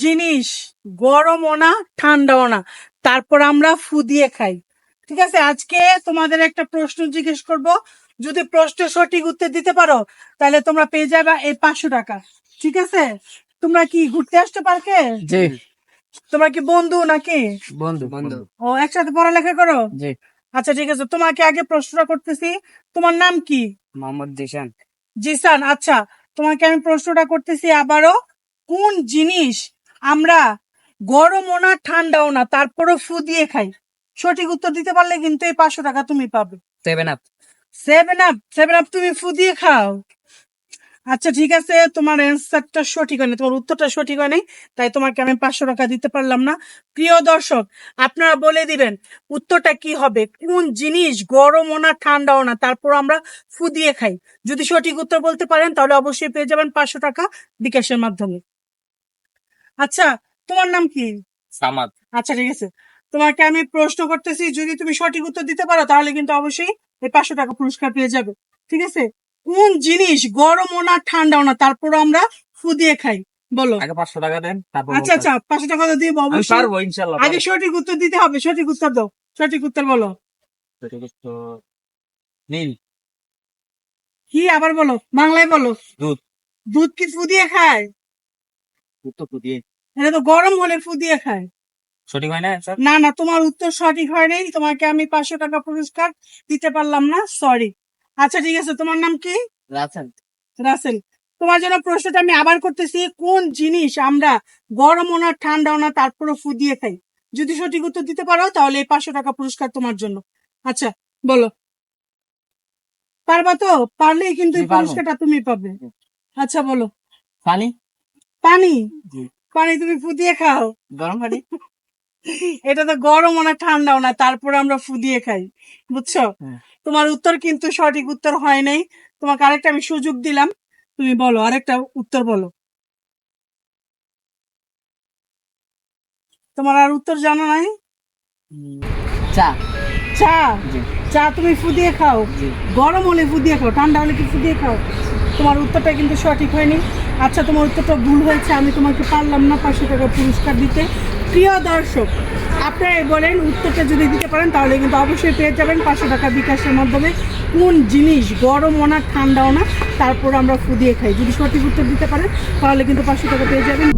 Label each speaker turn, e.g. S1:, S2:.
S1: জিনিস গরমও না ঠান্ডাও না, তারপর আমরা ফু দিয়ে খাই? ঠিক আছে, আজকে তোমাদের একটা প্রশ্ন জিজ্ঞেস করব, যদি প্রশ্ন সঠিক উত্তর দিতে পারো তাহলে তোমরা পেয়ে যাবে এই 500 টাকা। ঠিক আছে, তোমরা কি ঘুরতে আসতে পার্কে?
S2: জি।
S1: তোমরা কি বন্ধু নাকি?
S2: বন্ধু বন্ধু।
S1: ও, একসাথে পড়ালেখা করো?
S2: জি।
S1: আচ্ছা ঠিক আছে, তোমাকে আগে প্রশ্নটা করতেছি, তোমার নাম কি?
S2: মোহাম্মদ জিশান।
S1: জিসান। আচ্ছা, তোমাকে আমি প্রশ্নটা করতেছি আবারও, কোন জিনিস আমরা গরমও না ঠান্ডাও না তারপরও ফু দিয়ে খাই? সঠিক উত্তর দিতে পারলে কিন্তু এই 500 টাকা তুমি পাবে।
S2: 7 আপ।
S1: 7 আপ? 7 আপ তুমি ফু দিয়ে খাও? আচ্ছা ঠিক আছে, তোমার অ্যান্সারটা সঠিক হয়নি, তোমার উত্তরটা সঠিক হয়নি, তাই তোমাকে আমি 500 টাকা দিতে পারলাম না। প্রিয় দর্শক, আপনারা বলে দিবেন উত্তরটা কি হবে, কোন জিনিস গরমও না ঠান্ডাও না তারপর আমরা ফু দিয়ে খাই? যদি সঠিক উত্তর বলতে পারেন তাহলে অবশ্যই পেয়ে যাবেন 500 টাকা বিকাশের মাধ্যমে। আচ্ছা, তোমার নাম কি?
S2: সামাদ।
S1: আচ্ছা ঠিক আছে, তোমাকে আমি প্রশ্ন করতেছি, যদি তুমি সঠিক উত্তর দিতে পারো তাহলে কিন্তু অবশ্যই এই 500 টাকা পুরস্কার পেয়ে যাবে। ঠিক আছে, কোন জিনিস গরমও না ঠান্ডাও না তারপর আমরা ফু দিয়ে খাই? বলো।
S2: আগে 500 টাকা দেন, তারপর
S1: আচ্ছা আচ্ছা, 500 টাকা তো দিব
S2: আমি
S1: অবশ্যই।
S2: পারবো ইনশাআল্লাহ।
S1: আগে সঠিক উত্তর দিতে হবে, সঠিক উত্তর দাও, সঠিক উত্তর বলো।
S2: সঠিক উত্তর নীল।
S1: কি আবার বলো, বাংলায় বলো।
S2: দুধ।
S1: দুধ কি ফু দিয়ে খায়?
S2: দুধ তো দিয়ে।
S1: এটা তো গরম হলে ফু দিয়ে খায়।
S2: সঠিক হয় না স্যার?
S1: না না, তোমার উত্তর সঠিক হয় নাই, তোমাকে আমি 500 টাকা পুরস্কার দিতে পারলাম না, সরি। আচ্ছা ঠিক আছে, তোমার নাম কি?
S2: রাসেল।
S1: রাসেল। তোমার জন্য প্রশ্নটা আমি আবার করতেছি, কোন জিনিস আমরা গরমও না ঠান্ডাও না তারপরে ফু দিয়ে খাই? যদি সঠিক উত্তর দিতে পারো তাহলে এই 500 টাকা পুরস্কার তোমার জন্য। আচ্ছা বলো। পারবা তো? পারলেই কিন্তু এই
S2: জি, পারবো।
S1: পুরস্কারটা তুমি পাবে। আচ্ছা বলো।
S2: পানি।
S1: পানি?
S2: জি।
S1: পানি তুমি ফু দিয়ে খাও?
S2: গরম পানি।
S1: এটা তো গরমও না ঠান্ডাও না তারপরে আমরা ফু দিয়ে খাই, বুঝছো? তোমার উত্তর কিন্তু সঠিক উত্তর হয় নাই, তোমাকে আরেকটা আমি সুযোগ দিলাম, তুমি বলো আরেকটা উত্তর বলো। তোমার আর উত্তর জানা নাই?
S2: চা।
S1: চা?
S2: জি।
S1: চা তুমি ফু দিয়ে খাও?
S2: জি।
S1: গরম হলে ফু দিয়ে খাও, ঠান্ডা হলে কি ফু দিয়ে খাও? তোমার উত্তরটা কিন্তু সঠিক হয়নি। আচ্ছা, তোমার উত্তরটা ভুল হয়েছে, আমি তোমাকে পারলাম না 500 টাকা পুরস্কার দিতে। প্রিয় দর্শক, আপনারা বলেন উত্তরটা যদি দিতে পারেন তাহলে কিন্তু অবশ্যই পেয়ে যাবেন 500 টাকা বিকাশের মাধ্যমে। কোন জিনিস গরমও না ঠান্ডাও না তারপর আমরা ফু দিয়ে খাই? যদি সঠিক উত্তর দিতে পারেন তাহলে কিন্তু 500 টাকা পেয়ে যাবেন।